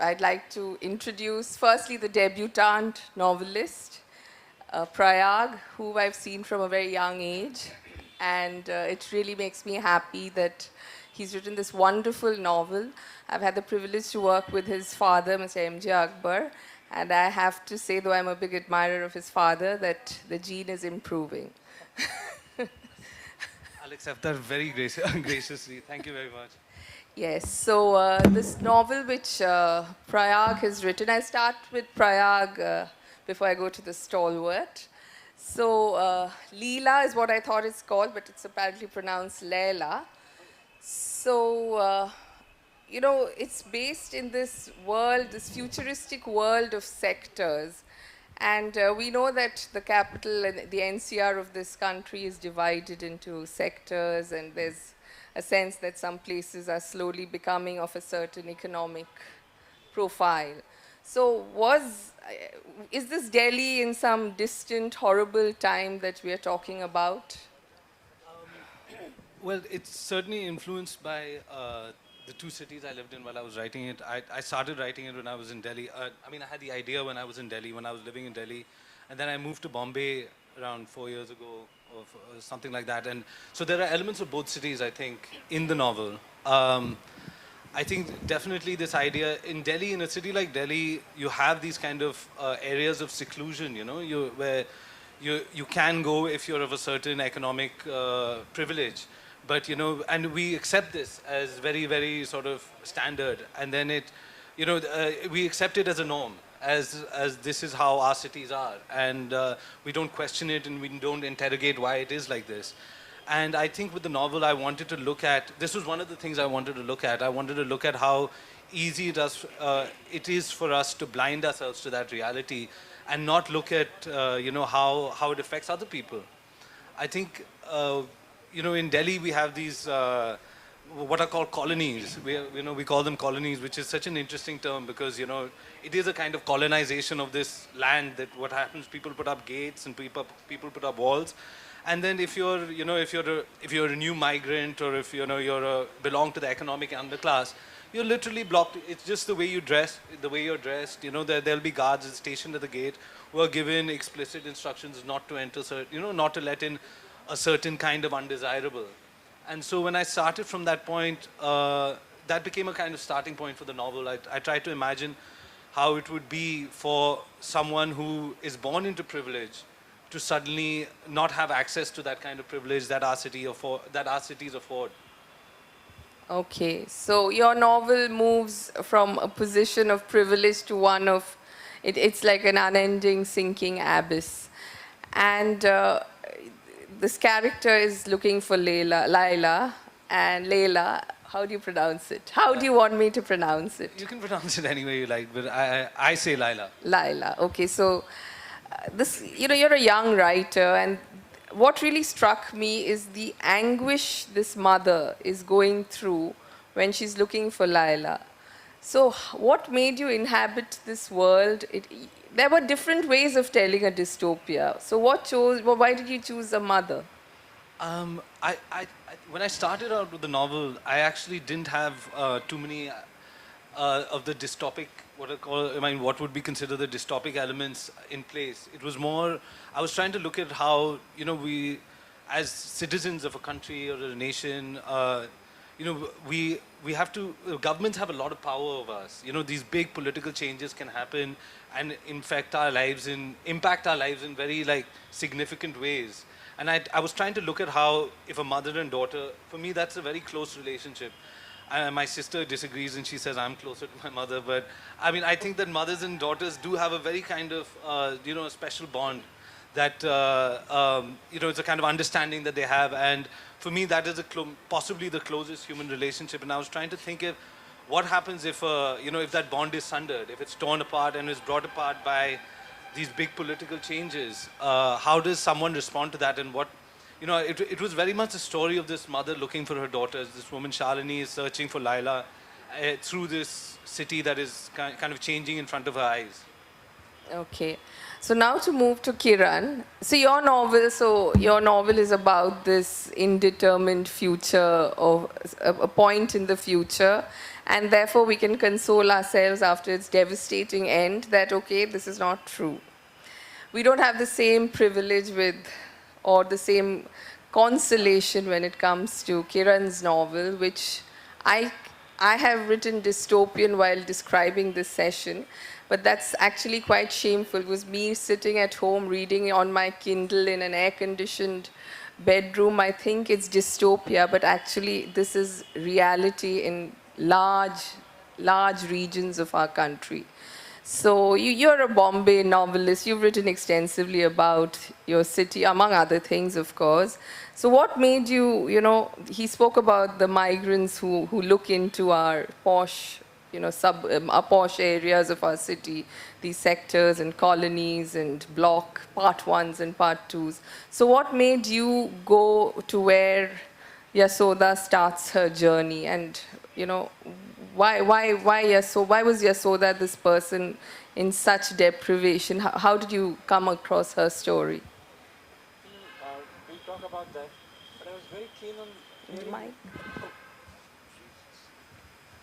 I'd like to introduce firstly the debutante novelist, Prayaag, who I've seen from a very young age. And it really makes me happy that he's written this wonderful novel. I've had the privilege to work with his father, Mr. M.J. Akbar. And I have to say, though I'm a big admirer of his father, that the gene is improving. I'll accept that very graciously. Thank you very much. Yes, so this novel which Prayaag has written, I start with Prayaag before I go to the stalwart. So Leela is what I thought it's called, but it's apparently pronounced Leila. So, you know, it's based in this world, this futuristic world of sectors. And we know that the capital and the NCR of this country is divided into sectors, and there's a sense that some places are slowly becoming of a certain economic profile. So is this Delhi in some distant, horrible time that we are talking about? Well, it's certainly influenced by the two cities I lived in while I was writing it. I started writing it when I was in Delhi. I mean, I had the idea when I was in Delhi, when I was living in Delhi. And then I moved to Bombay around 4 years ago, or something like that. And so there are elements of both cities, I think, in the novel. I think definitely this idea, in Delhi, in a city like Delhi, you have these kind of areas of seclusion, you know, where you can go if you're of a certain economic privilege. But, you know, and we accept this as very, very sort of standard. And then we accept it as a norm, as this is how our cities are. And we don't question it, and we don't interrogate why it is like this. And I think with the novel, I wanted to look at, this was one of the things I wanted to look at. I wanted to look at how easy it is for us to blind ourselves to that reality and not look at, you know, how it affects other people. I think, you know, in Delhi, we have these, what are called colonies. We call them colonies, which is such an interesting term because, you know, it is a kind of colonization of this land that what happens, people put up gates and people put up walls. And then if you're, you know, if you're a new migrant or if, you know, belong to the economic underclass, you're literally blocked. It's just the way you dress, the way you're dressed. You know, there'll be guards stationed at the gate who are given explicit instructions not to enter, you know, not to let in a certain kind of undesirable. And so when I started from that point, that became a kind of starting point for the novel. I tried to imagine how it would be for someone who is born into privilege to suddenly not have access to that kind of privilege that our cities afford. Okay, so your novel moves from a position of privilege to one of, it's like an unending sinking abyss. And this character is looking for Laila, and Leila, how do you pronounce it? How do you want me to pronounce it? You can pronounce it any way you like, but I say Laila. Laila, okay, so this, you know, you're a young writer, and what really struck me is the anguish this mother is going through when she's looking for Laila. So what made you inhabit this world? There were different ways of telling a dystopia. So why did you choose a mother? When I started out with the novel, I actually didn't have too many of the dystopic, what would be considered the dystopic elements in place. It was more, I was trying to look at how, you know, we, as citizens of a country or a nation, you know, we have to, governments have a lot of power over us. You know, these big political changes can happen and impact our lives in very, like, significant ways. And I was trying to look at how, if a mother and daughter, for me, that's a very close relationship. My sister disagrees and she says I'm closer to my mother, but I mean, I think that mothers and daughters do have a very kind of, you know, a special bond that, you know, it's a kind of understanding that they have. And for me, that is possibly the closest human relationship. And I was trying to think of what happens if, you know, if that bond is sundered, if it's torn apart and is brought apart by these big political changes. How does someone respond to that, and what, you know, it was very much a story of this mother looking for her daughters. This woman, Shalini, is searching for Laila through this city that is kind of changing in front of her eyes. Okay. So now to move to Kiran. So your novel is about this indeterminate future, or a point in the future. And therefore, we can console ourselves after its devastating end that, okay, this is not true. We don't have the same privilege with, or the same consolation when it comes to Kiran's novel, which I, I have written dystopian while describing this session, but that's actually quite shameful. It was me sitting at home reading on my Kindle in an air-conditioned bedroom. I think it's dystopia, but actually this is reality in large regions of our country. So you're a Bombay novelist. You've written extensively about your city, among other things, of course. So what made you, he spoke about the migrants who look into our posh, our posh areas of our city, these sectors and colonies and block part ones and part twos. So what made you go to where Yasoda starts her journey, and why was Yasoda this person in such deprivation? How did you come across her story? We'll talk about that. But I was very keen on... Mike?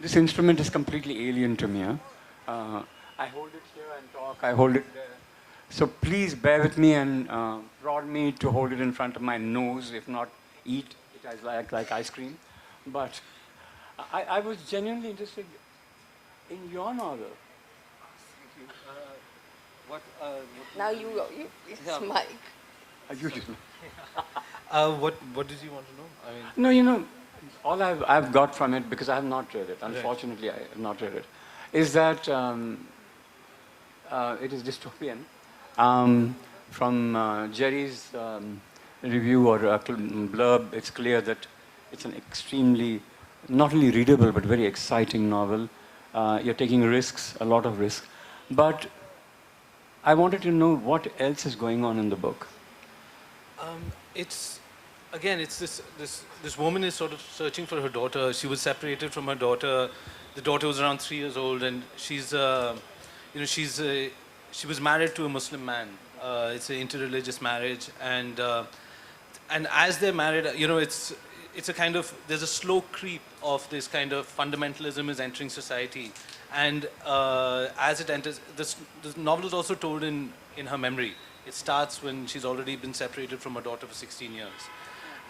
This instrument is completely alien to me. I hold it here and talk. I hold it there. So please bear with me and prod me to hold it in front of my nose. If not, eat it as like ice cream. But I was genuinely interested in your novel. Now it's Mike. You just What did you want to know? I mean, No, all I've got from it, because I have not read it, unfortunately I have not read it, is that it is dystopian. From Jerry's review or blurb, it's clear that it's an extremely, not only readable, but very exciting novel. You're taking risks, a lot of risks. But I wanted to know what else is going on in the book. it's this woman is sort of searching for her daughter. She was separated from her daughter. The daughter was around 3 years old, and she was married to a Muslim man. It's an interreligious marriage, and as they're married, it's a kind of, there's a slow creep of this kind of fundamentalism is entering society, and as it enters, this novel is also told in her memory. It starts when she's already been separated from her daughter for 16 years.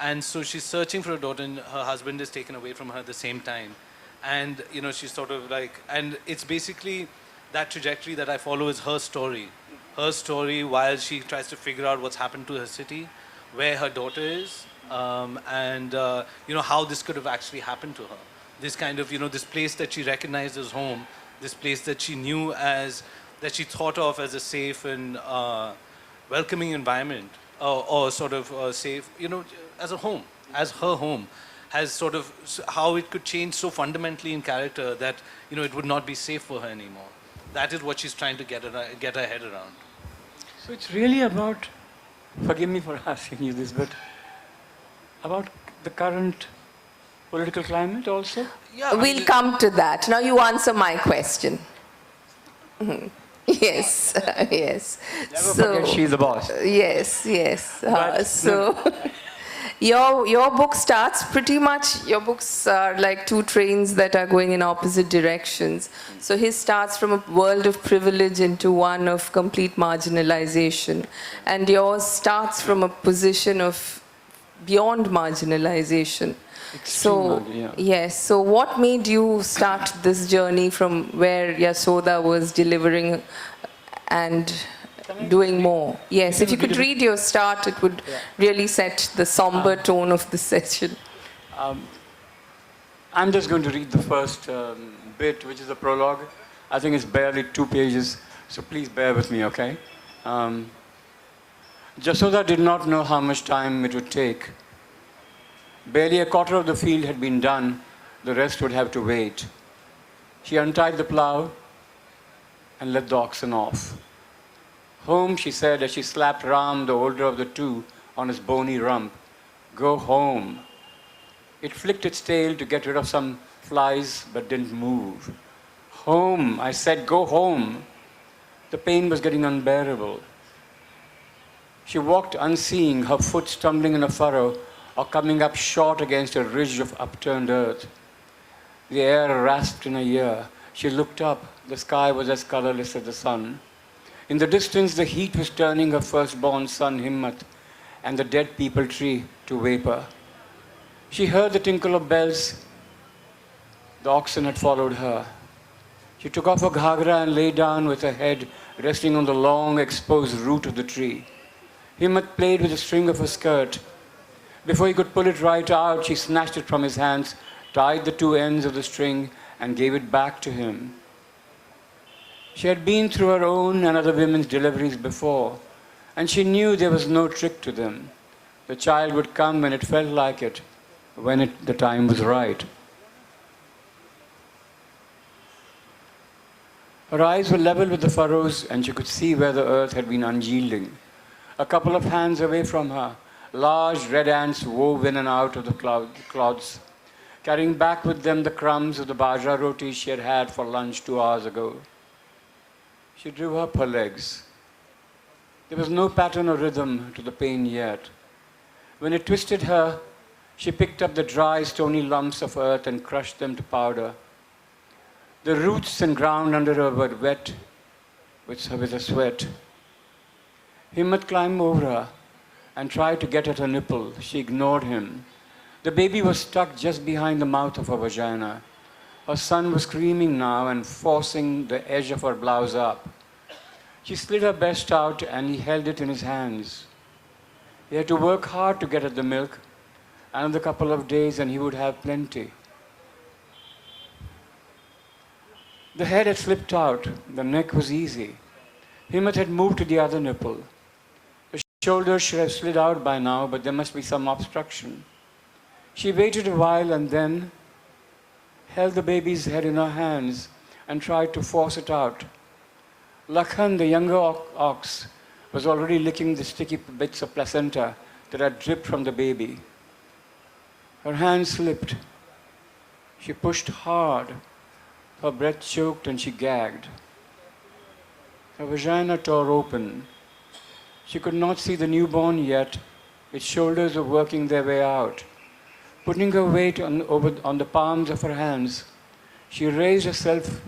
And so she's searching for her daughter, and her husband is taken away from her at the same time. And, she's sort of like, and it's basically that trajectory that I follow is her story. Her story while she tries to figure out what's happened to her city, where her daughter is, and, how this could have actually happened to her. This kind of, this place that she recognized as home, this place that she knew as, that she thought of as a safe and welcoming environment, or sort of safe, as a home, as her home, has sort of how it could change so fundamentally in character that it would not be safe for her anymore. That is what she's trying to get her head around. So it's really about, forgive me for asking you this, but about the current political climate also? Yeah, We'll come to that. Now you answer my question. Yes, yes. Never forget she's the boss. Yes. Your book starts pretty much, your books are like two trains that are going in opposite directions. So his starts from a world of privilege into one of complete marginalization. And yours starts from a position of beyond marginalization. Yes. So what made you start this journey from where Yasoda was delivering and doing more? Yes, if you could read your start, it would really set the somber tone of the session. I'm just going to read the first bit, which is a prologue. I think it's barely 2 pages, so please bear with me, okay? Yasoda did not know how much time it would take. Barely a quarter of the field had been done, the rest would have to wait. She untied the plough and let the oxen off. Home, she said as she slapped Ram, the older of the two, on his bony rump. Go home. It flicked its tail to get rid of some flies, but didn't move. Home, I said, go home. The pain was getting unbearable. She walked unseeing, her foot stumbling in a furrow or coming up short against a ridge of upturned earth. The air rasped in her ear. She looked up. The sky was as colorless as the sun. In the distance, the heat was turning her firstborn son, Himmat, and the dead peepal tree to vapor. She heard the tinkle of bells. The oxen had followed her. She took off her ghagra and lay down with her head resting on the long, exposed root of the tree. Himmat played with the string of her skirt. Before he could pull it right out, she snatched it from his hands, tied the two ends of the string, and gave it back to him. She had been through her own and other women's deliveries before, and she knew there was no trick to them. The child would come when it felt like it, when the time was right. Her eyes were level with the furrows, and she could see where the earth had been unyielding. A couple of hands away from her, large red ants wove in and out of the clods, carrying back with them the crumbs of the bajra roti she had had for lunch 2 hours ago. She drew up her legs. There was no pattern or rhythm to the pain yet. When it twisted her, she picked up the dry, stony lumps of earth and crushed them to powder. The roots and ground under her were wet with her sweat. Himmat climbed over her and tried to get at her nipple. She ignored him. The baby was stuck just behind the mouth of her vagina. Her son was screaming now and forcing the edge of her blouse up. She slid her breast out and he held it in his hands. He had to work hard to get at the milk. Another couple of days and he would have plenty. The head had slipped out. The neck was easy. Himmat had moved to the other nipple. The shoulders should have slid out by now, but there must be some obstruction. She waited a while and then held the baby's head in her hands and tried to force it out. Lakhan, the younger ox, was already licking the sticky bits of placenta that had dripped from the baby. Her hand slipped. She pushed hard. Her breath choked and she gagged. Her vagina tore open. She could not see the newborn yet. Its shoulders were working their way out. Putting her weight on the palms of her hands, she raised herself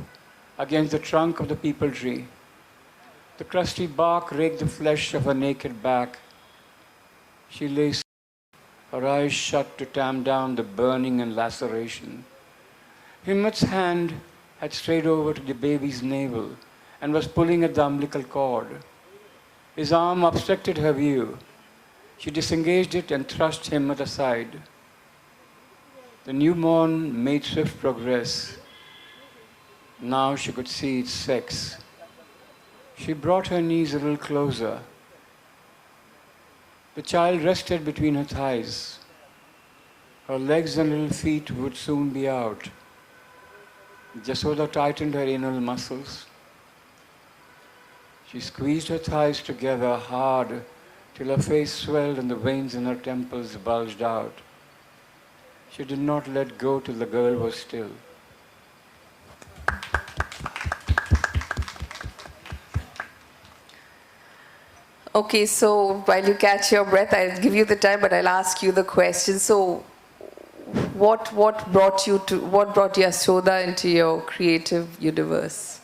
against the trunk of the peepal tree. The crusty bark raked the flesh of her naked back. She lay, her eyes shut to tamp down the burning and laceration. Himmat's hand had strayed over to the baby's navel and was pulling at the umbilical cord. His arm obstructed her view. She disengaged it and thrust Himmat aside. The newborn made swift progress. Now she could see its sex. She brought her knees a little closer. The child rested between her thighs. Her legs and little feet would soon be out. Jasoda tightened her anal muscles. She squeezed her thighs together hard till her face swelled and the veins in her temples bulged out. She did not let go till the girl was still. Okay, so while you catch your breath, I'll give you the time, but I'll ask you the question. So, what brought Yasoda into your creative universe?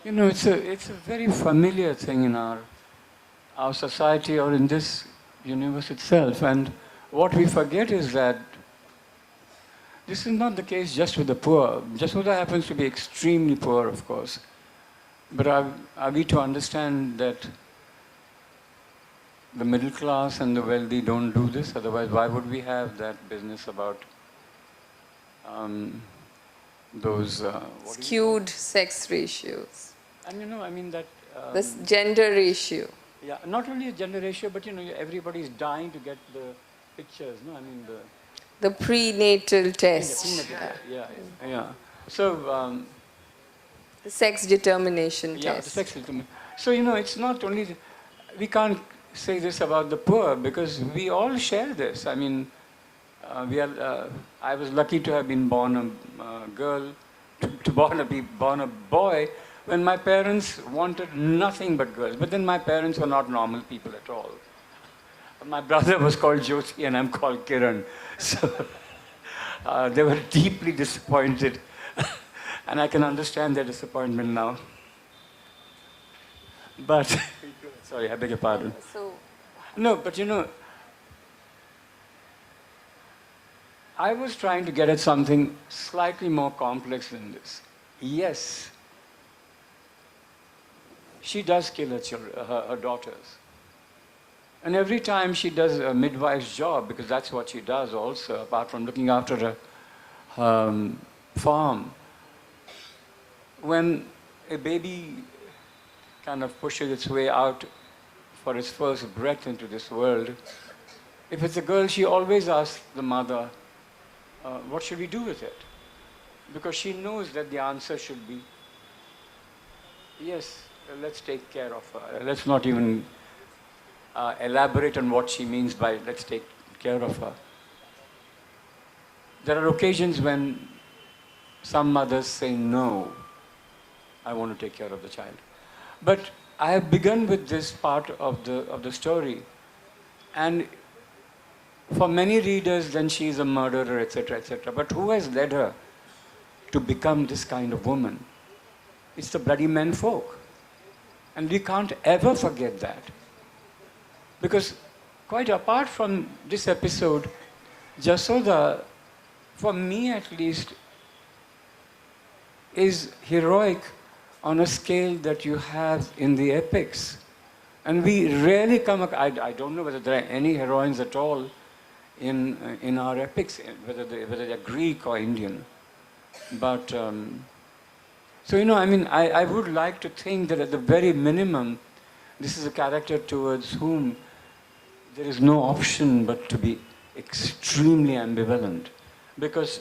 You know, it's a very familiar thing in our society or in this universe itself. And what we forget is that this is not the case just with the poor. Jasoda happens to be extremely poor, of course. But are we to understand that the middle class and the wealthy don't do this? Otherwise, why would we have that business about those skewed sex ratios? And you know, I mean that this gender ratio. Yeah, not only a gender ratio, but you know, everybody's dying to get the pictures. No, I mean the prenatal test. Yeah. So. The sex determination yeah, test. The sex determination. So, you know, it's not only, we can't say this about the poor because we all share this. I mean, I was lucky to have been born a girl, to born a boy, when my parents wanted nothing but girls. But then my parents were not normal people at all. My brother was called Jyoti and I'm called Kiran. So, They were deeply disappointed. And I can understand their disappointment now. But, sorry, I beg your pardon. So, No, but you know, I was trying to get at something slightly more complex than this. Yes, she does kill her children, her daughters. And every time she does a midwife's job, because that's what she does also, apart from looking after her farm, when a baby kind of pushes its way out for its first breath into this world, if it's a girl, she always asks the mother, what should we do with it? Because she knows that the answer should be, yes, let's take care of her. Let's not even elaborate on what she means by let's take care of her. There are occasions when some mothers say, no, I want to take care of the child. But I have begun with this part of the story, and for many readers, then she is a murderer, etc., etc. But who has led her to become this kind of woman? It's the bloody men folk. And we can't ever forget that. Because quite apart from this episode, Jasoda, for me at least, is heroic on a scale that you have in the epics. And we rarely come, I don't know whether there are any heroines at all in our epics, whether they're Greek or Indian. But, so you know, I mean, I would like to think that at the very minimum, this is a character towards whom there is no option but to be extremely ambivalent. Because,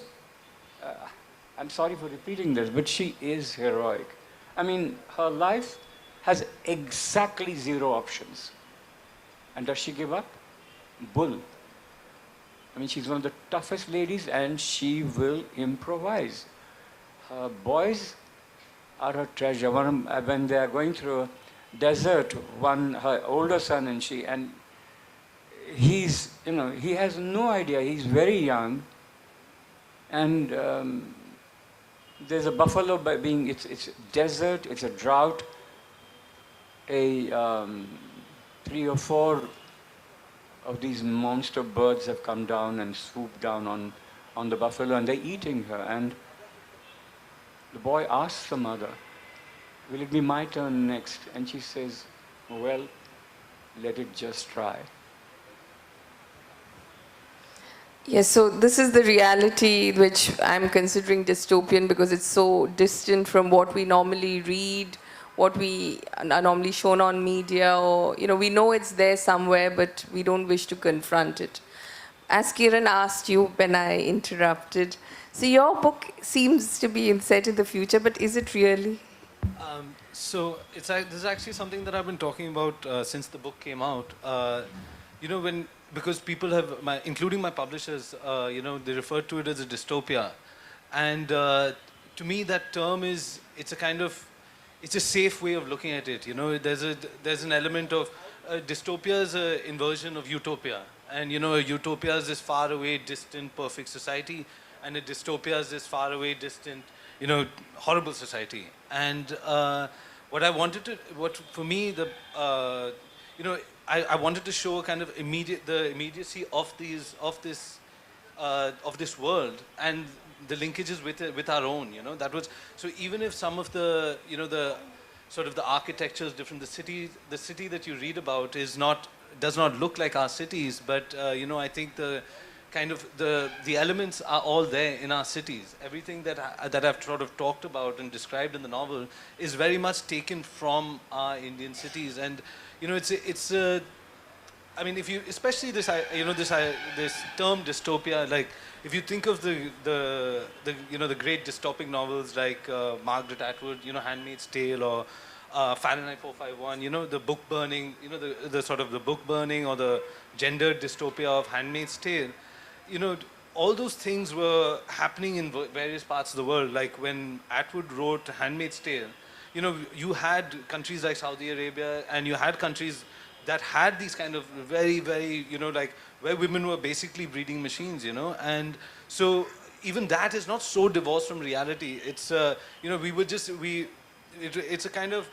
I'm sorry for repeating this, but she is heroic. I mean, her life has exactly 0 options. And does she give up? Bull. I mean, she's one of the toughest ladies and she will improvise. Her boys are her treasure. When they are going through a desert, her older son and she, and he's, you know, he has no idea, he's very young, and there's a buffalo being, it's desert, it's a drought, 3 or 4 of these monster birds have come down and swooped down on the buffalo, and they're eating her, and the boy asks the mother, will it be my turn next? And she says, well, let it just try. yes, so this is the reality which I'm considering dystopian because it's so distant from what we normally read, what we are normally shown on media, or, you know, we know it's there somewhere, but we don't wish to confront it. As Kiran asked you when I interrupted, so your book seems to be set in the future, but is it really? So this is actually something that I've been talking about since the book came out. You know, because people have, including my publishers, you know, they refer to it as a dystopia, and to me that term it's a safe way of looking at it. You know, there's an element of dystopia is an inversion of utopia, and you know, a utopia is this far away, distant, perfect society, and a dystopia is this far away, distant, you know, horrible society. And for me, you know, I wanted to show a kind of the immediacy of this world and the linkages with our own. You know, that was, so even if some of the, you know, the sort of the architecture is different, the city that you read about does not look like our cities, but you know, I think the elements are all there in our cities. Everything that I've sort of talked about and described in the novel is very much taken from our Indian cities. And you know, I mean, if you, especially this, you know, this term dystopia, like if you think of the you know, the great dystopic novels like Margaret Atwood, you know, Handmaid's Tale, or Fahrenheit 451, you know, the book burning, you know, the sort of the book burning or the gendered dystopia of Handmaid's Tale. You know, all those things were happening in various parts of the world. Like when Atwood wrote Handmaid's Tale, you know, you had countries like Saudi Arabia, and you had countries that had these kind of very, very, you know, like where women were basically breeding machines, you know. And so even that is not so divorced from reality. It's, you know, it's a kind of,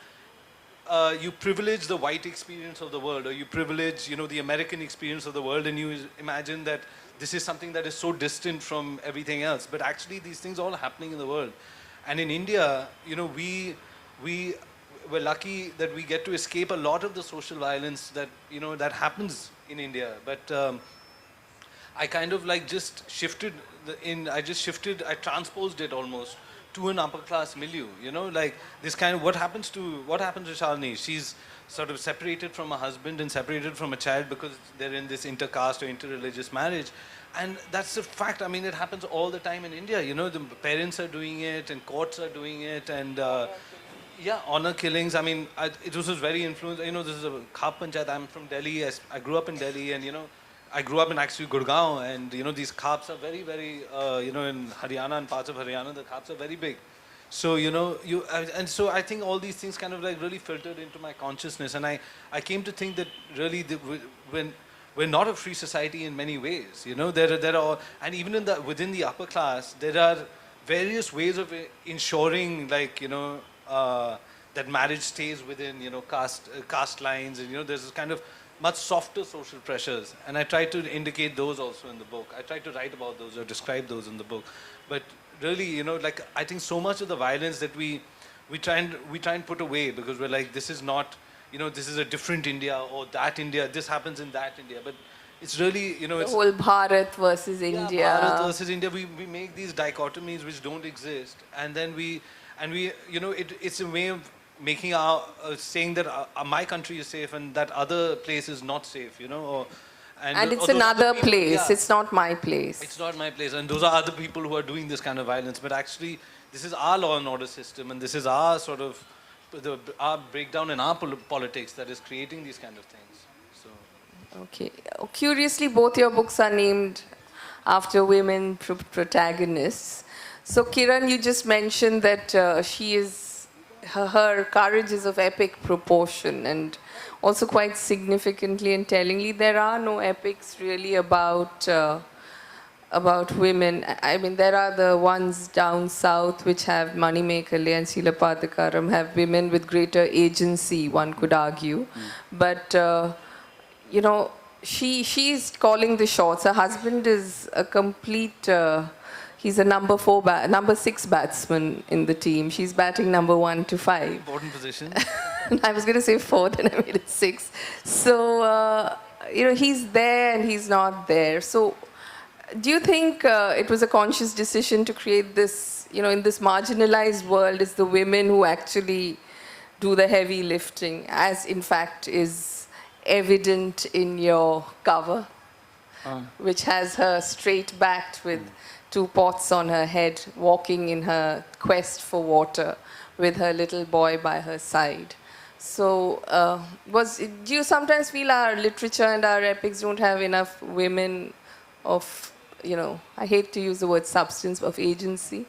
you privilege the white experience of the world, or you privilege, you know, the American experience of the world, and you imagine that this is something that is so distant from everything else. But actually, these things are all happening in the world. And in India, you know, we're lucky that we get to escape a lot of the social violence that, you know, that happens in India. But I kind of like just shifted I transposed it almost to an upper class milieu, you know, like this kind of, what happens to Shalini? She's sort of separated from her husband and separated from a child because they're in this intercaste or interreligious marriage. And that's a fact. I mean, it happens all the time in India. You know, the parents are doing it and courts are doing it, and yeah, honor killings. I mean, it was very influenced. You know, this is a Khap Panchayat. I'm from Delhi. I grew up in Delhi, and you know, I grew up in actually Gurgaon, and you know, these Khaps are very, very, you know, in Haryana and parts of Haryana, the Khaps are very big. So, you know, and so I think all these things kind of like really filtered into my consciousness, and I came to think that really when we're not a free society in many ways, you know, there are, and even within the upper class, there are various ways of ensuring, like, you know, that marriage stays within, you know, caste lines, and you know, there's this kind of much softer social pressures, and I try to indicate those also in the book. I try to write about those or describe those in the book. But really, you know, like, I think so much of the violence that we try and put away, because we're like, this is not, you know, this is a different India, or that India, this happens in that India. But it's really, you know, The it's whole Bharat versus India. Bharat versus India. We make these dichotomies which don't exist, and then we, you know, it's a way of making our saying that my country is safe and that other place is not safe, you know, and it's another place. Yeah. It's not my place. It's not my place, and those are other people who are doing this kind of violence. But actually, this is our law and order system, and this is our sort of our breakdown in our politics that is creating these kind of things. So, okay. Curiously, both your books are named after women protagonists. So, Kiran, you just mentioned that she is. Her courage is of epic proportion, and also quite significantly and tellingly, there are no epics really about women. I mean, there are the ones down south which have Manimekale and Silapadikaram, have women with greater agency, one could argue. But, you know, she's calling the shots. Her husband is a complete... he's a number 6 batsman in the team. She's batting number 1 to 5. Important position. I was going to say 4, then I made it 6. So, you know, he's there and he's not there. So, do you think it was a conscious decision to create this, you know, in this marginalized world, it's the women who actually do the heavy lifting, as in fact is evident in your cover, which has her straight backed with 2 pots on her head, walking in her quest for water with her little boy by her side. So, do you sometimes feel our literature and our epics don't have enough women of, you know, I hate to use the word substance, of agency?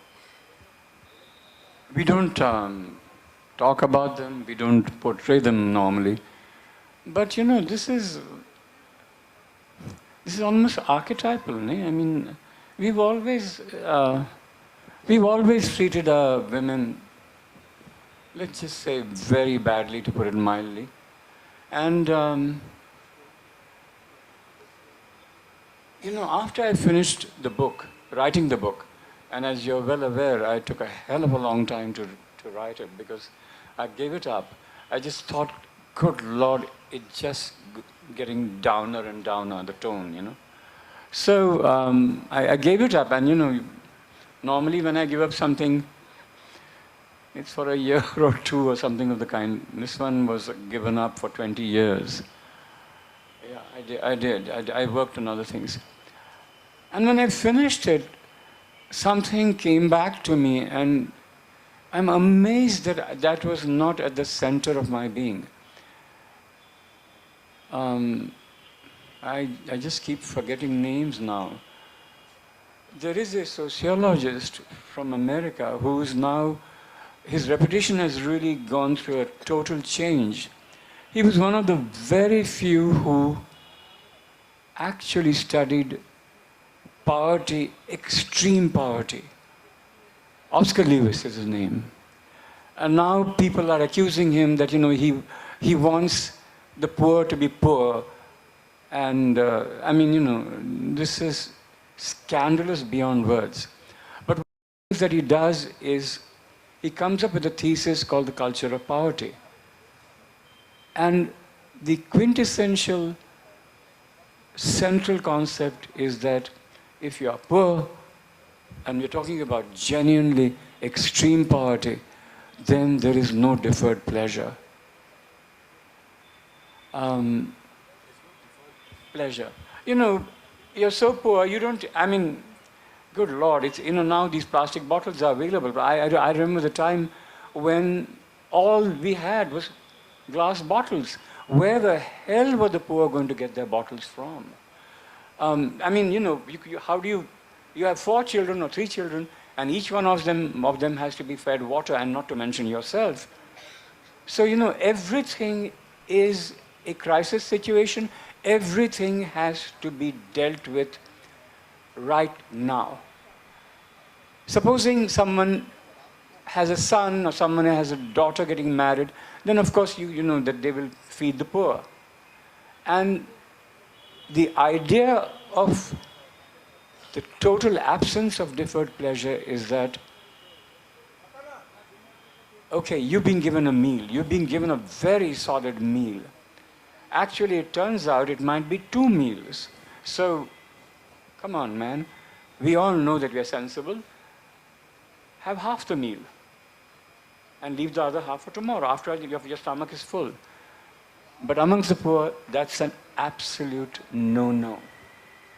We don't talk about them, we don't portray them normally. But, you know, this is almost archetypal, I mean, we've always treated our women, let's just say, very badly, to put it mildly. And, you know, after I finished the book, writing the book, and as you're well aware, I took a hell of a long time to write it, because I gave it up. I just thought, good Lord, it's just getting downer and downer, the tone, you know. So I gave it up, and you know, normally when I give up something, it's for a year or 2 or something of the kind. This one was given up for 20 years. Yeah, I did. I worked on other things. And when I finished it, something came back to me, and I'm amazed that that was not at the center of my being. I just keep forgetting names now. There is a sociologist from America who's now, his reputation has really gone through a total change. He was one of the very few who actually studied poverty, extreme poverty. Oscar Lewis is his name. And now people are accusing him that, he wants the poor to be poor. And this is scandalous beyond words. But what that he does is he comes up with a thesis called the culture of poverty. And the quintessential central concept is that if you are poor, and we're talking about genuinely extreme poverty, then there is no deferred pleasure. Pleasure. You're so poor, you don't, good Lord, it's, now these plastic bottles are available. But I remember the time when all we had was glass bottles. Where the hell were the poor going to get their bottles from? How do you have 4 children or 3 children, and each one of them has to be fed water, and not to mention yourself. So, everything is a crisis situation. Everything has to be dealt with right now. Supposing someone has a son or someone has a daughter getting married, then of course you know that they will feed the poor. And the idea of the total absence of deferred pleasure is that, okay, you've been given a meal, you've been given a very solid meal. Actually, it turns out it might be 2 meals. So, come on, man. We all know that we are sensible. Have half the meal and leave the other half for tomorrow, after your stomach is full. But amongst the poor, that's an absolute no-no.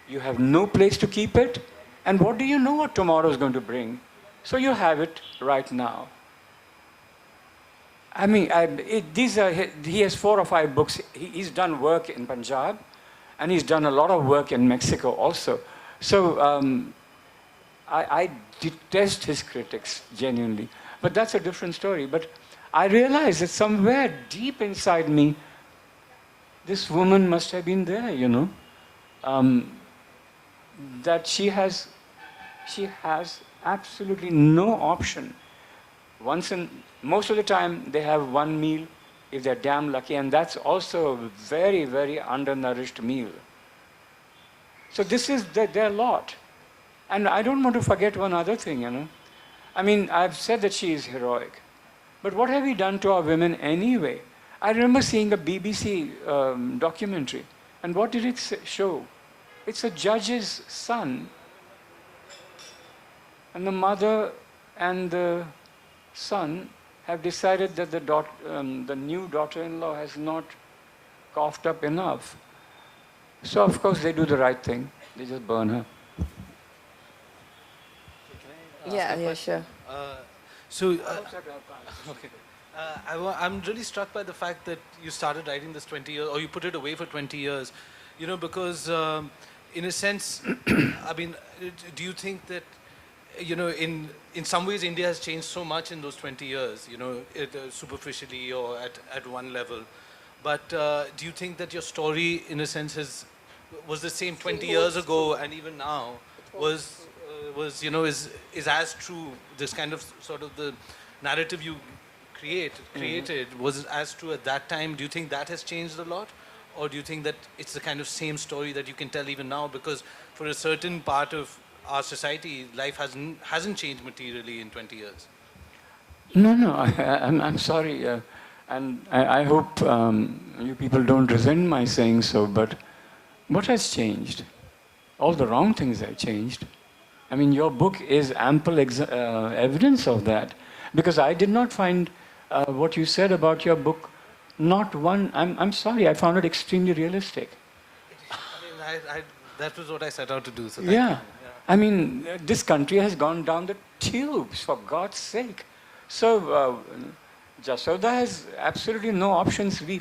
You have no place to keep it, and what do you know what tomorrow is going to bring? So you have it right now. He has 4 or 5 books. He's done work in Punjab, and he's done a lot of work in Mexico also. So I detest his critics, genuinely. But that's a different story. But I realize that somewhere deep inside me, this woman must have been there, that she has absolutely no option. Most of the time, they have 1 meal, if they're damn lucky, and that's also a very, very undernourished meal. So this is their lot. And I don't want to forget one other thing, I've said that she is heroic. But what have we done to our women anyway? I remember seeing a BBC documentary, and what did it show? It's a judge's son, and the mother and the son have decided that the new daughter-in-law has not coughed up enough. So, of course, they do the right thing. They just burn her. Yeah, sure. Okay. I'm really struck by the fact that you started writing this 20 years, or you put it away for 20 years, because in a sense, do you think that, in some ways India has changed so much in those 20 years, superficially or at one level. But do you think that your story, in a sense, was the same 20 years ago, and even now is as true? This kind of sort of the narrative you created was as true at that time. Do you think that has changed a lot, or do you think that it's the kind of same story that you can tell even now? Because for a certain part of our society, life hasn't changed materially in 20 years. No, I'm sorry, and I hope you people don't resent my saying so, but what has changed? All the wrong things have changed. Your book is ample evidence of that, because I did not find what you said about your book, not one, I'm sorry, I found it extremely realistic. That was what I set out to do. So yeah. This country has gone down the tubes, for God's sake. So, Jasoda has absolutely no options. We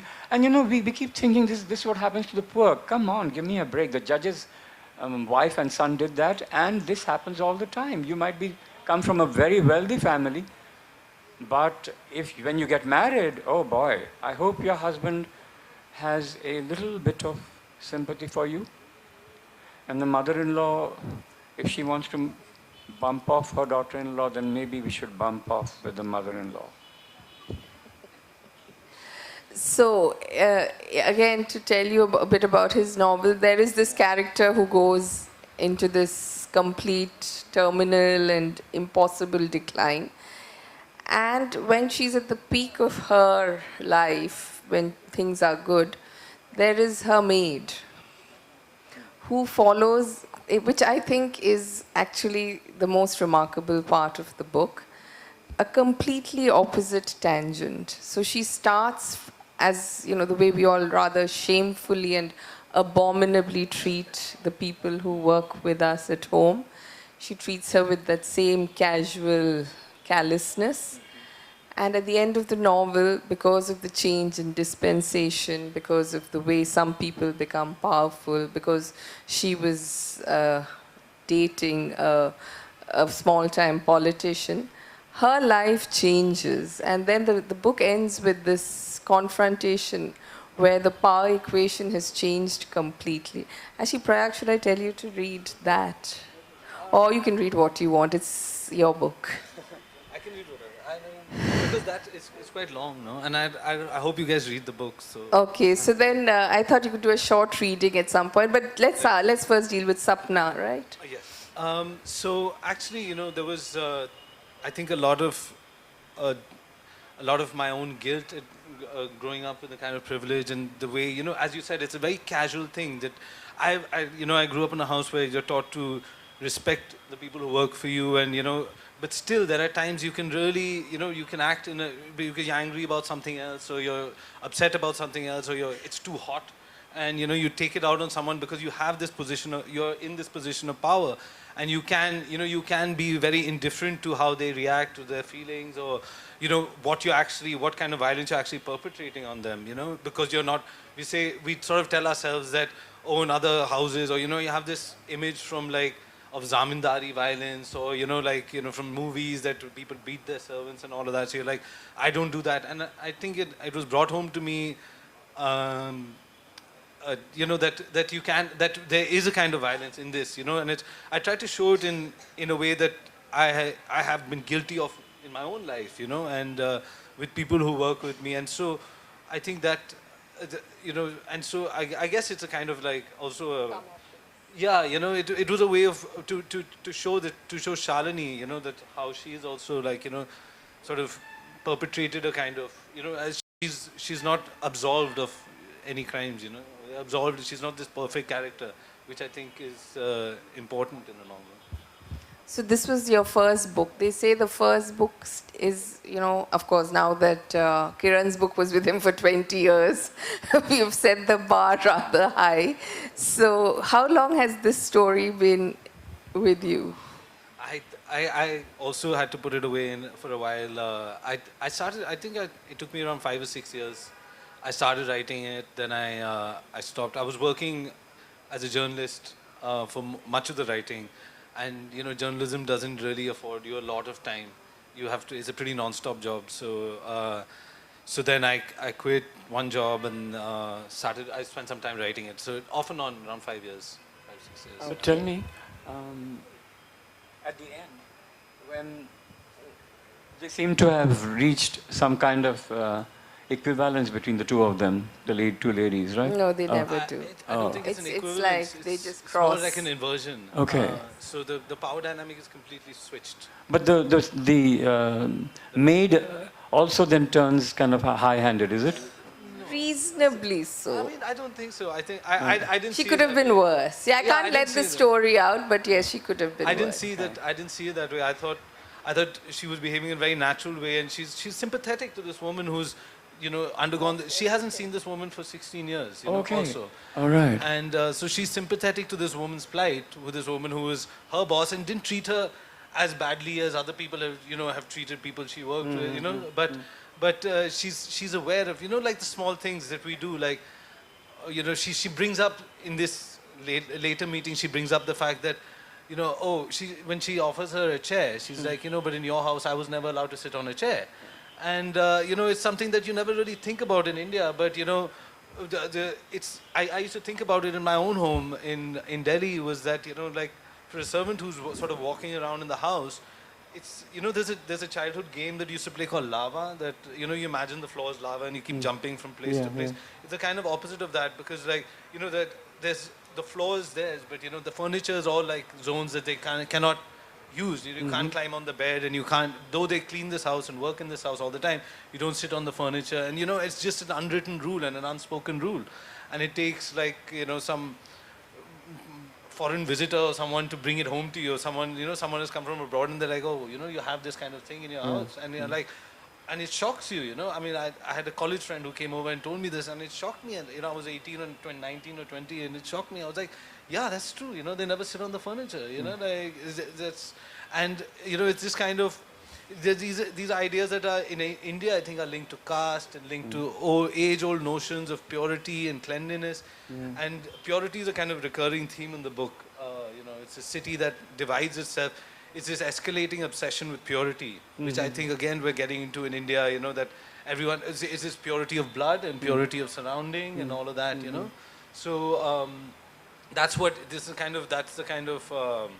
keep thinking this is what happens to the poor. Come on, give me a break. The judge's wife and son did that, and this happens all the time. You might come from a very wealthy family, but when you get married, oh boy, I hope your husband has a little bit of sympathy for you. And the mother-in-law If she wants to bump off her daughter-in-law, then maybe we should bump off with the mother-in-law. So, again, to tell you a bit about his novel, there is this character who goes into this complete terminal and impossible decline. And when she's at the peak of her life, when things are good, there is her maid who follows, which I think is actually the most remarkable part of the book, a completely opposite tangent. So she starts as, you know, the way we all rather shamefully and abominably treat the people who work with us at home. She treats her with that same casual callousness. And at the end of the novel, because of the change in dispensation, because of the way some people become powerful, because she was dating a small-time politician, her life changes. And then the book ends with this confrontation where the power equation has changed completely. Actually, Prayaag, should I tell you to read that? Or you can read what you want. It's your book. I can read whatever. Because that is it's quite long, no? And I hope you guys read the book. So. Okay, so then I thought you could do a short reading at some point, but let's first deal with Sapna, right? Yes. So actually, you know, there was I think a lot of my own guilt growing up with the kind of privilege and the way, you know, as you said, it's a very casual thing that I grew up in a house where you're taught to respect the people who work for you, and, you know, but still there are times you can really, you know, you can act because you're angry about something else, or you're upset about something else, or it's too hot, and, you know, you take it out on someone because you have this position, you're in this position of power, and you can be very indifferent to how they react to their feelings, or, you know, what kind of violence you're actually perpetrating on them, you know, because you're not, we sort of tell ourselves that, oh, in other houses, or, you know, you have this image from of zamindari violence, or, you know, from movies that people beat their servants and all of that. So you're like, I don't do that. And I think it was brought home to me, you know, that there is a kind of violence in this, you know, and I try to show it in a way that I have been guilty of in my own life, you know, and with people who work with me. And so I think that, you know, and so I guess it's a kind of also a, yeah, you know, it was a way of to show Shalini, you know, that how she is also you know, sort of perpetrated a kind of, you know, as she's not absolved of any crimes, you know, absolved. She's not this perfect character, which I think is important in the long run. So this was your first book. They say the first book is, you know, of course, now that Kiran's book was with him for 20 years, we have set the bar rather high. So how long has this story been with you? I also had to put it away for a while. I started, it took me around 5 or 6 years. I started writing it, then I stopped. I was working as a journalist for much of the writing. And, you know, journalism doesn't really afford you a lot of time. You have to, it's a pretty non-stop job. So, so then I quit one job and I spent some time writing it. So off and on, around 5 years, 5, 6 years. So tell me, at the end, when they seem to have reached some kind of equivalence between the two of them, the two ladies, right? No, they never do. I don't think it's an equivalence. It's like they just cross. It's more like an inversion. Okay. So the power dynamic is completely switched. But the maid also then turns kind of high-handed, is it? Reasonably so. I mean, I don't think so. I think I didn't. She could have been worse. Yeah, I can't let the story out, but yes, she could have been. I didn't see that. I didn't see it that way. I thought she was behaving in a very natural way, and she's sympathetic to this woman who's, you know, undergone. She hasn't seen this woman for 16 years. You know, okay. Also. All right. And so she's sympathetic to this woman's plight, with this woman who is her boss and didn't treat her as badly as other people have treated people she worked with. You know, but she's aware of, you know, like the small things that we do. Like, you know, she brings up in this later meeting, she brings up the fact that, you know, when she offers her a chair, she's like, you know, but in your house I was never allowed to sit on a chair. And, you know, it's something that you never really think about in India, but, you know, I used to think about it in my own home in Delhi, was that, you know, like, for a servant who's sort of walking around in the house, it's, you know, there's a childhood game that you used to play called lava, that, you know, you imagine the floor is lava and you keep jumping from place to place. It's a kind of opposite of that, because, like, you know, that there's the floor is theirs, but, you know, the furniture is all like zones that they cannot use. You can't climb on the bed, and you can't, though they clean this house and work in this house all the time, you don't sit on the furniture. And, you know, it's just an unwritten rule and an unspoken rule. And it takes, like, you know, some foreign visitor or someone to bring it home to you. Someone, you know, someone has come from abroad and they're like, oh, you know, you have this kind of thing in your house. And you're like, and it shocks you, you know. I mean, I had a college friend who came over and told me this, and it shocked me. And, you know, I was 18 or 19 or 20, and it shocked me. I was like, yeah, that's true. You know, they never sit on the furniture, you know, like, that's, and, you know, it's this kind of, there's these ideas that are in India, I think, are linked to caste and linked to age-old notions of purity and cleanliness. And purity is a kind of recurring theme in the book. You know, it's a city that divides itself. It's this escalating obsession with purity, which I think, again, we're getting into in India, you know, that everyone, it's this purity of blood and purity of surrounding and all of that, you know. So that's what, this is kind of, that's the kind of,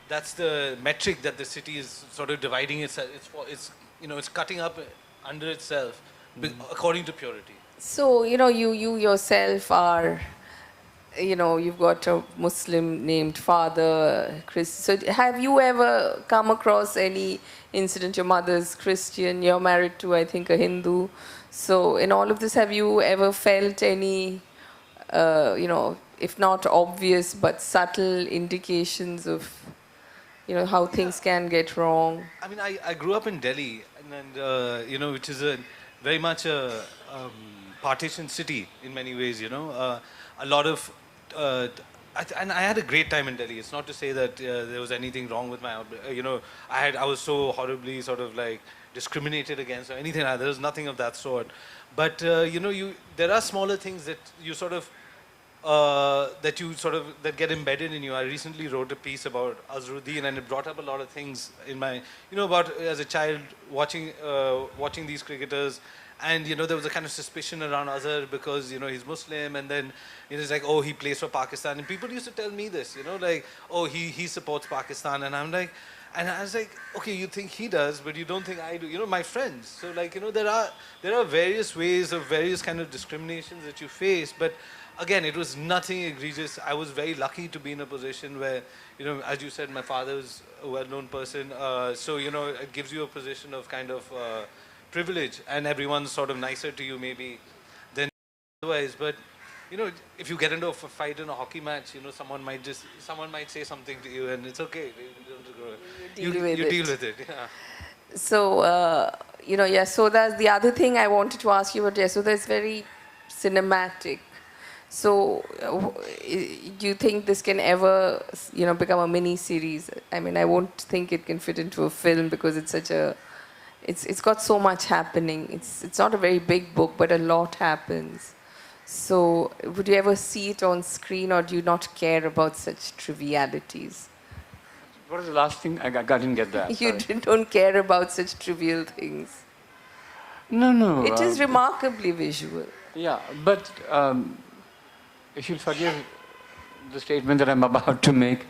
that's the metric that the city is sort of dividing itself. It's you know, it's cutting up under itself according to purity. So, you know, you yourself are, you know, you've got a Muslim named father, Chris. So have you ever come across any incident? Your mother's Christian, you're married to, I think, a Hindu. So in all of this, have you ever felt any, you know, if not obvious, but subtle indications of, you know, how things can get wrong? I mean, I grew up in Delhi, and you know, which is a very much a partition city in many ways, you know. A lot of, and I had a great time in Delhi. It's not to say that there was anything wrong with my, you know, I was so horribly sort of like discriminated against or anything. There was nothing of that sort. But you know, there are smaller things that you sort of that get embedded in you. I recently wrote a piece about Azharuddin, and it brought up a lot of things in my, you know, about as a child watching these cricketers, and, you know, there was a kind of suspicion around Azhar because, you know, he's Muslim, and then it's like, oh, he plays for Pakistan, and people used to tell me this, you know, like, oh, he supports Pakistan, and I'm like, and I was like, okay, you think he does, but you don't think I do, you know, my friends. So, like, you know, there are various ways of various kind of discriminations that you face, but again, it was nothing egregious. I was very lucky to be in a position where, you know, as you said, my father was a well-known person. So, you know, it gives you a position of kind of privilege, and everyone's sort of nicer to you maybe than otherwise. But, you know, if you get into a fight in a hockey match, you know, someone might say something to you, and it's okay. You deal with it. Yeah. So, you know, Yasoda, the other thing I wanted to ask you about Yasoda is very cinematic. So, do you think this can ever, you know, become a mini series? I mean, I won't think it can fit into a film because it's such a, it's got so much happening. It's not a very big book, but a lot happens. So, would you ever see it on screen, or do you not care about such trivialities? What was the last thing? I didn't get that. You don't care about such trivial things. No. It is remarkably visual. Yeah, but if you'll forgive the statement that I'm about to make,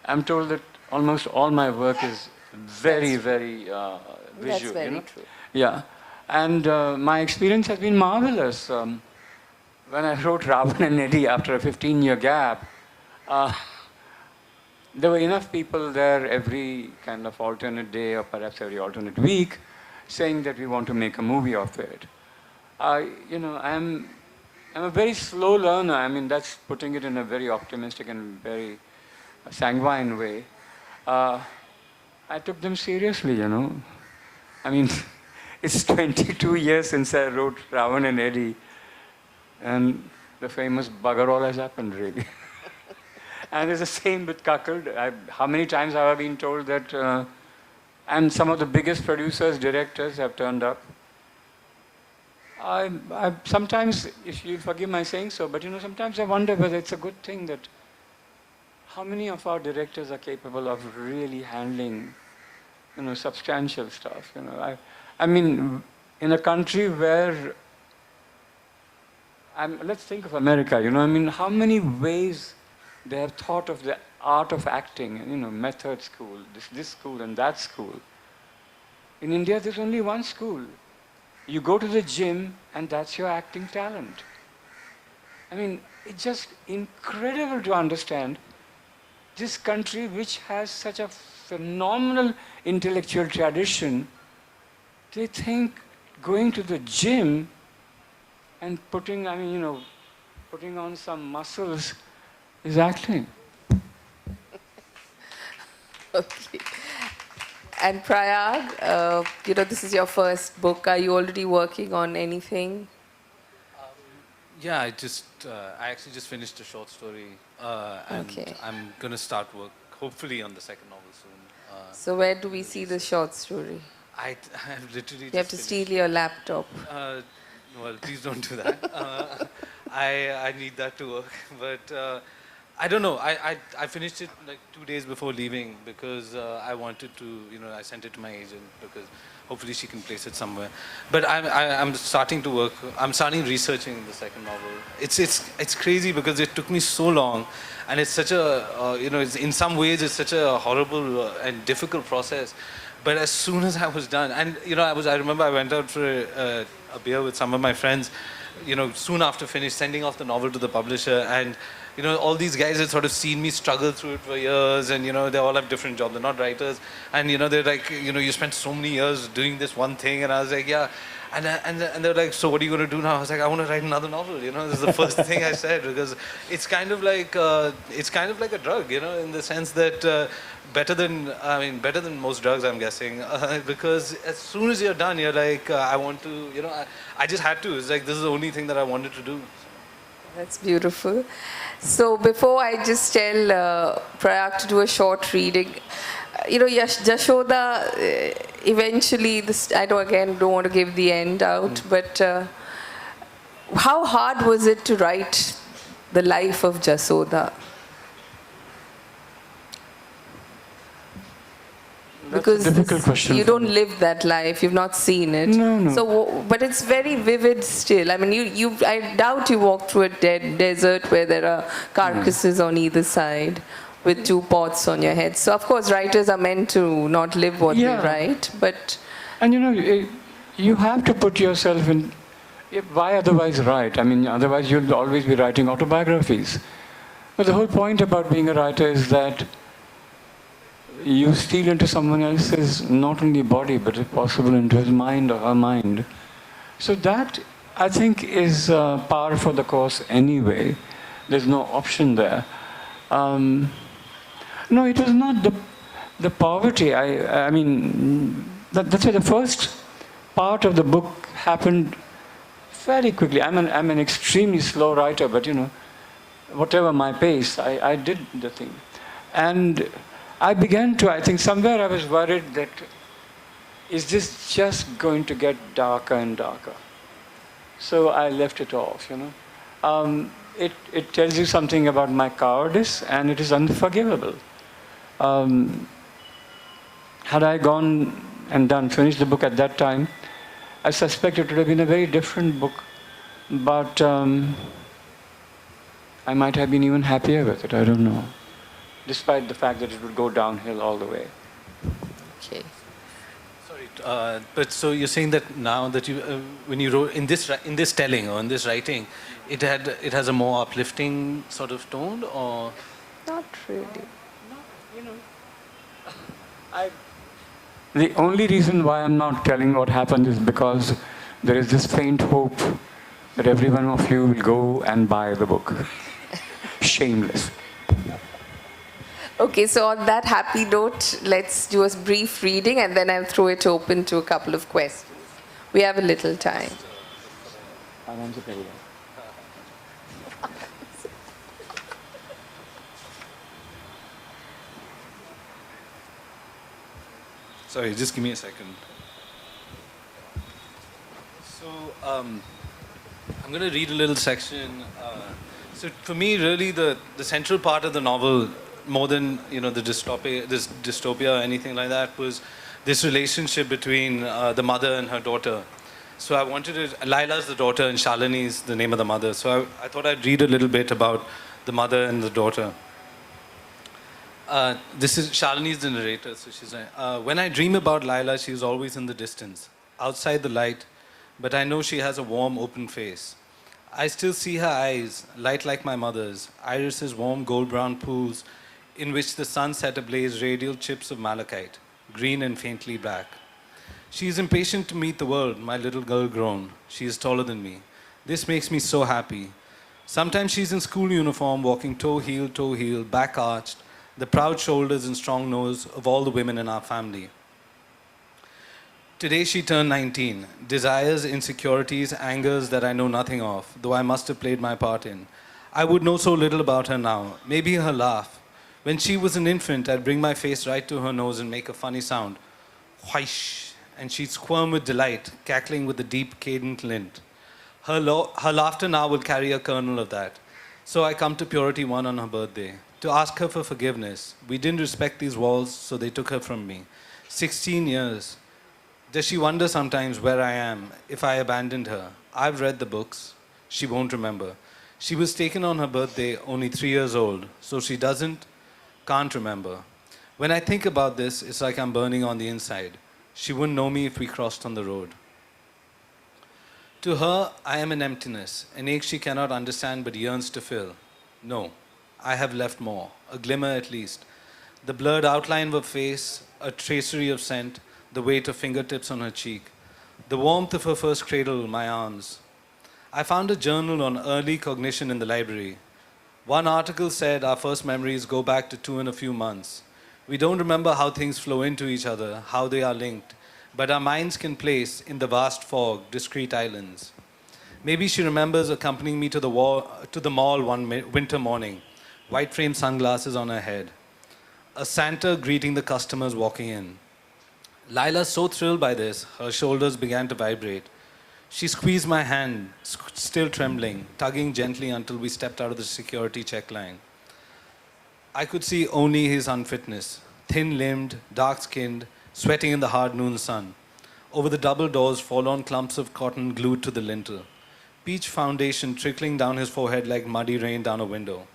I'm told that almost all my work is very visual. That's very you know? true. Yeah, and my experience has been marvelous. When I wrote Ravan and Eddie after a 15-year gap, there were enough people there every kind of alternate day or perhaps every alternate week saying that we want to make a movie of it. You know, I'm a very slow learner. I mean, that's putting it in a very optimistic and very sanguine way. I took them seriously, you know. I mean, it's 22 years since I wrote Ravan and Eddie, and the famous bugger all has happened, really. And it's the same with Cuckold. How many times have I been told that, and some of the biggest producers, directors have turned up. I sometimes, if you forgive my saying so, but, you know, sometimes I wonder whether it's a good thing that how many of our directors are capable of really handling, you know, substantial stuff. You know, I mean, in a country where, let's think of America. You know, I mean, how many ways they have thought of the art of acting, method school, this school and that school. In India, there's only one school. You go to the gym and that's your acting talent. I mean, it's just incredible to understand this country, which has such a phenomenal intellectual tradition. They think going to the gym and putting on some muscles is acting. Okay. And Prayag, this is your first book. Are you already working on anything? Yeah, I actually just finished a short story, and Okay. I'm gonna start work, hopefully, on the second novel soon. So where do we see the short story? I've literally You have just to finished. steal your laptop. Well, please don't do that. I need that to work, but I don't know. I finished it like 2 days before leaving because I wanted to, I sent it to my agent because hopefully she can place it somewhere. But I'm starting to work. I'm starting researching the second novel. It's crazy because it took me so long, and it's such a in some ways it's such a horrible and difficult process. But as soon as I was done, and I remember I went out for a beer with some of my friends, soon after finish sending off the novel to the publisher, and all these guys had sort of seen me struggle through it for years, and they all have different jobs. They're not writers, and they're like, you spent so many years doing this one thing, and I was like, yeah. And they're like, so what are you going to do now? I was like, I want to write another novel. This is the first thing I said, because it's kind of like a drug, in the sense that better than most drugs, I'm guessing, because as soon as you're done, you're like, I want to, I just had to. It's like this is the only thing that I wanted to do. That's beautiful. So before I just tell Prayag to do a short reading, Jashoda, eventually, I don't want to give the end out, but how hard was it to write the life of Jashoda? Because a difficult question. You don't live that life, you've not seen it. No. So, but it's very vivid still. I mean, I doubt you walk through a dead desert where there are carcasses on either side with 2 pots on your head. So, of course, writers are meant to not live what they write, but... And you have to put yourself in... Why otherwise write? I mean, otherwise you'll always be writing autobiographies. But the whole point about being a writer is that you steal into someone else's, not only body, but if possible into his mind or her mind. So that, I think, is par for the course anyway. There's no option there. No, it was not the poverty. I mean, that's why the first part of the book happened very quickly. I'm an extremely slow writer, but whatever my pace, I did the thing. And I began to, I think somewhere I was worried that, is this just going to get darker and darker? So I left it off, It tells you something about my cowardice, and it is unforgivable. Had I gone and finished the book at that time, I suspect it would have been a very different book, but I might have been even happier with it, I don't know. Despite the fact that it would go downhill all the way. Okay. Sorry, but so you're saying that now that you, when you wrote in this telling or in this writing, it has a more uplifting sort of tone, or Not really. The only reason why I'm not telling what happened is because there is this faint hope that every one of you will go and buy the book. Shameless. Okay, so on that happy note, let's do a brief reading and then I'll throw it open to a couple of questions. We have a little time. Sorry, just give me a second. So, I'm going to read a little section. So for me, really, the central part of the novel, more than the dystopia or anything like that, was this relationship between the mother and her daughter. So I wanted to, Laila's the daughter and Shalini's the name of the mother. So I thought I'd read a little bit about the mother and the daughter. This is Shalini is the narrator, so she's like, when I dream about Laila, she's always in the distance, outside the light, but I know she has a warm, open face. I still see her eyes, light like my mother's, irises warm gold-brown pools in which the sun set ablaze radial chips of malachite, green and faintly black. She is impatient to meet the world, my little girl grown. She is taller than me. This makes me so happy. Sometimes she's in school uniform, walking toe heel, back arched, the proud shoulders and strong nose of all the women in our family. Today she turned 19. Desires, insecurities, angers that I know nothing of, though I must have played my part in. I would know so little about her now. Maybe her laugh. When she was an infant, I'd bring my face right to her nose and make a funny sound. Whaish. And she'd squirm with delight, cackling with a deep cadent lint. Her laughter now will carry a kernel of that. So I come to Purity 1 on her birthday, to ask her for forgiveness. We didn't respect these walls, so they took her from me. 16 years. Does she wonder sometimes where I am, if I abandoned her? I've read the books. She won't remember. She was taken on her birthday, only 3 years old, so she can't remember. When I think about this, it's like I'm burning on the inside. She wouldn't know me if we crossed on the road. To her, I am an emptiness, an ache she cannot understand but yearns to fill. No, I have left more, a glimmer at least. The blurred outline of her face, a tracery of scent, the weight of fingertips on her cheek, the warmth of her first cradle, my arms. I found a journal on early cognition in the library. One article said our first memories go back to 2 and a few months. We don't remember how things flow into each other, how they are linked, but our minds can place in the vast fog discrete islands. Maybe she remembers accompanying me to the mall one winter morning, white frame sunglasses on her head, a Santa greeting the customers walking in. Laila, so thrilled by this, her shoulders began to vibrate. She squeezed my hand, still trembling, tugging gently until we stepped out of the security check line. I could see only his unfitness, thin-limbed, dark-skinned, sweating in the hard noon sun. Over the double doors, forlorn clumps of cotton glued to the lintel. Peach foundation trickling down his forehead like muddy rain down a window.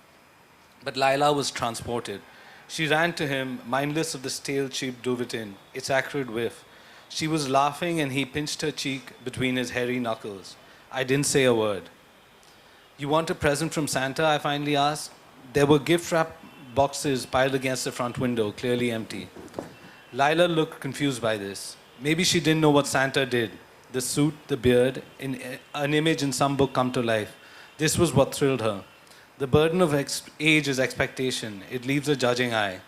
But Laila was transported. She ran to him, mindless of the stale, cheap Duvetin, its acrid whiff. She was laughing and he pinched her cheek between his hairy knuckles. I didn't say a word. You want a present from Santa? I finally asked. There were gift wrap boxes piled against the front window, clearly empty. Laila looked confused by this. Maybe she didn't know what Santa did. The suit, the beard, an image in some book come to life. This was what thrilled her. The burden of age is expectation. It leaves a judging eye.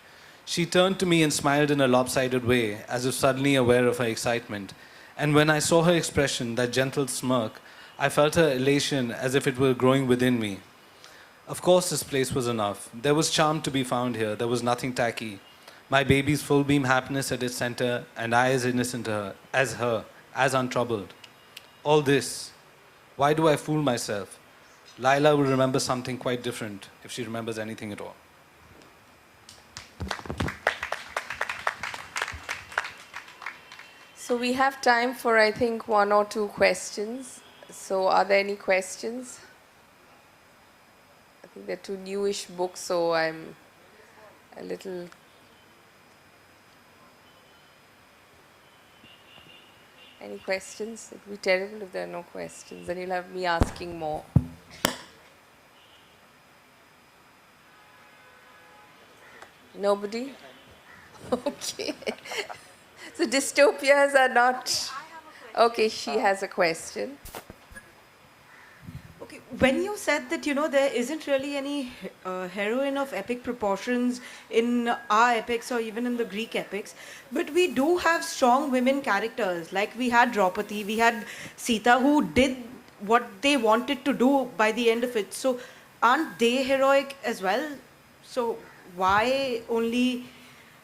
She turned to me and smiled in a lopsided way, as if suddenly aware of her excitement. And when I saw her expression, that gentle smirk, I felt her elation as if it were growing within me. Of course, this place was enough. There was charm to be found here. There was nothing tacky. My baby's full beam happiness at its center, and I as innocent as her, as untroubled. All this, why do I fool myself? Laila will remember something quite different if she remembers anything at all. So we have time for, I think, 1 or 2 questions. So are there any questions? I think they're 2 newish books, so I'm a little... Any questions? It would be terrible if there are no questions. Then you'll have me asking more. Nobody? Okay. So dystopias are not... Okay, she has a question. Okay, when you said that, there isn't really any heroine of epic proportions in our epics or even in the Greek epics, but we do have strong women characters. Like we had Draupadi, we had Sita, who did what they wanted to do by the end of it. So aren't they heroic as well? So why only,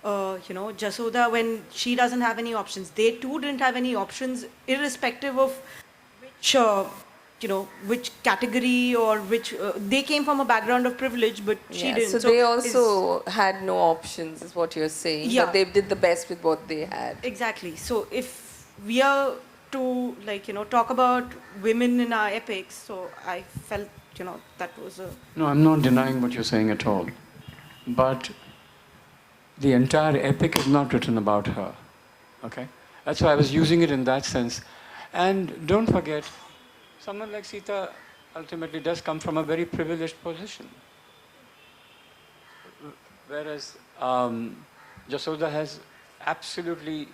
Jasoda when she doesn't have any options? They too didn't have any options, irrespective of which, which category or which, they came from a background of privilege, but she didn't. So they also had no options, is what you're saying. Yeah. But they did the best with what they had. Exactly. So if we are to, talk about women in our epics, so I felt, that was a... No, I'm not denying what you're saying at all. But the entire epic is not written about her. Okay? That's why I was using it in that sense. And don't forget, someone like Sita ultimately does come from a very privileged position. Whereas Jasoda has absolutely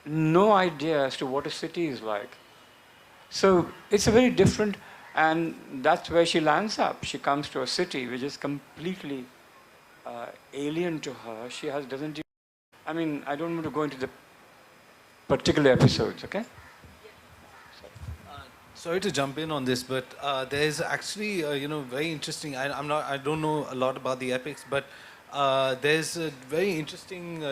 no idea as to what a city is like. So it's a very different, and that's where she lands up. She comes to a city which is completely alien to her. She doesn't even, I mean, I don't want to go into the particular episodes, okay? Sorry to jump in on this, but there's actually, very interesting. I don't know a lot about the epics, but there's a very interesting.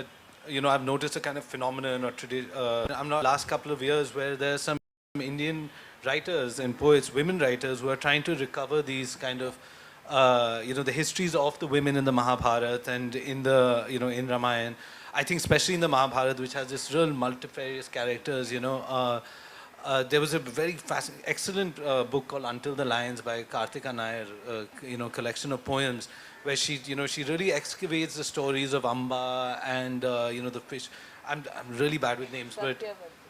I've noticed a kind of phenomenon or tradition. I'm not last couple of years where there's some Indian writers and poets, women writers, who are trying to recover these kind of, the histories of the women in the Mahabharata and in the, in Ramayana. I think especially in the Mahabharata, which has this real multifarious characters, there was a very excellent book called Until the Lions by Kartika Nair, collection of poems where she really excavates the stories of Amba and, the fish. I'm really bad with names, but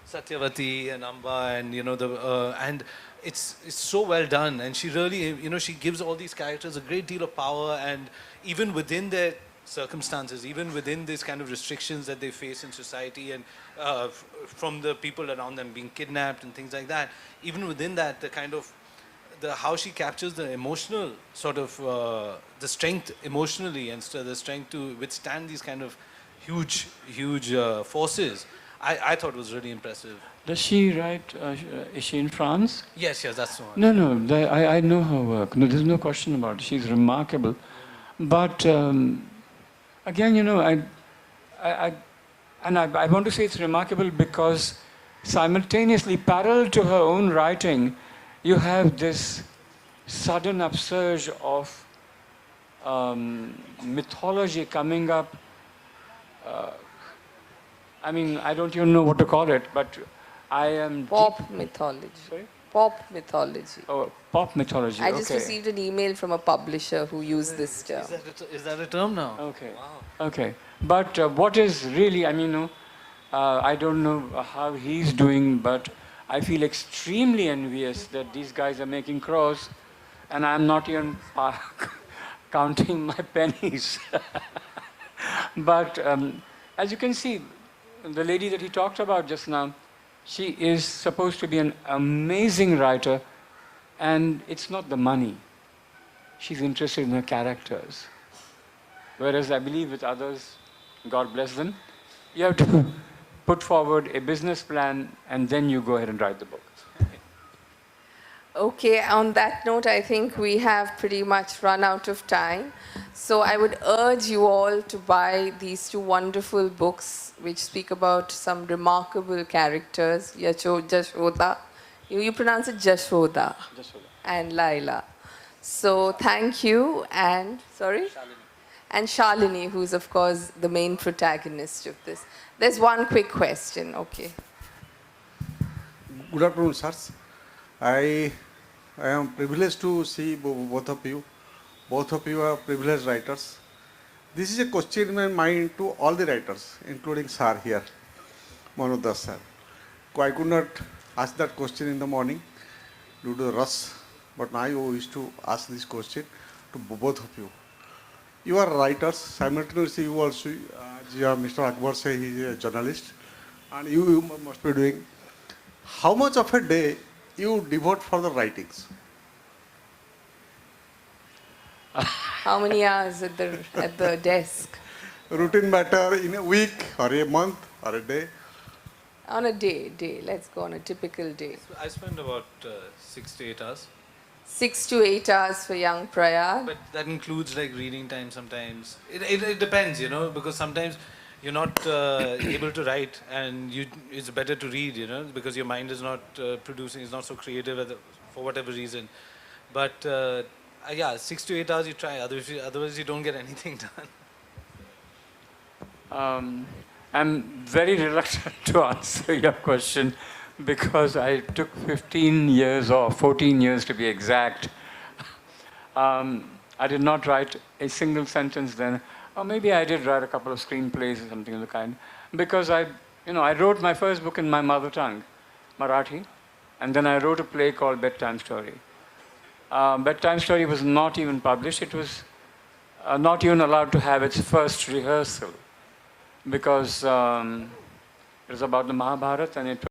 Satyavati and Amba and, and it's so well done. And she really, she gives all these characters a great deal of power, and even within their circumstances, even within these kind of restrictions that they face in society and from the people around them being kidnapped and things like that, even within that, how she captures the emotional sort of, the strength emotionally and the strength to withstand these kind of huge forces, I thought was really impressive. Does she write, is she in France? Yes, that's the one. No, I know her work. No, there's no question about it. She's remarkable. But again, I want to say it's remarkable because simultaneously, parallel to her own writing, you have this sudden upsurge of mythology coming up. I mean, I don't even know what to call it, but I am... Pop mythology. Sorry? Pop mythology. Oh, pop mythology. I just received an email from a publisher who used this term. Is that a term now? Okay. Wow. Okay. But what is really, I don't know how he's doing, but I feel extremely envious that these guys are making crores and I'm not even counting my pennies. But as you can see, the lady that he talked about just now, she is supposed to be an amazing writer, and it's not the money. She's interested in her characters. Whereas I believe with others, God bless them, you have to put forward a business plan and then you go ahead and write the book. Okay, on that note, I think we have pretty much run out of time. So I would urge you all to buy these two wonderful books which speak about some remarkable characters, Jashoda. You pronounce it Jashoda. And Laila. So thank you, and sorry? And Shalini, who's of course the main protagonist of this. There's one quick question, okay. Good afternoon, sirs. I am privileged to see both of you. Both of you are privileged writers. This is a question in my mind to all the writers, including Sir here, Manoj Das sir. I could not ask that question in the morning due to the rush, but now I wish to ask this question to both of you. You are writers, simultaneously you also, Mr. Akbar say he is a journalist, and you must be doing. How much of a day you devote for the writings? How many hours at the desk? Routine matter in a week or a month or a day? On a day. Let's go on a typical day. I spend about 6 to 8 hours. 6 to 8 hours for young Prayaag. But that includes like reading time sometimes. It depends, because sometimes you're not able to write, and it's better to read, because your mind is not producing, is not so creative for whatever reason. But yeah, 6 to 8 hours you try, otherwise you don't get anything done. I'm very reluctant to answer your question because I took 15 years or 14 years to be exact. I did not write a single sentence then. Or maybe I did write a couple of screenplays or something of the kind. Because I wrote my first book in my mother tongue, Marathi, and then I wrote a play called Bedtime Story. Bedtime Story was not even published. It was not even allowed to have its first rehearsal because it was about the Mahabharata, and it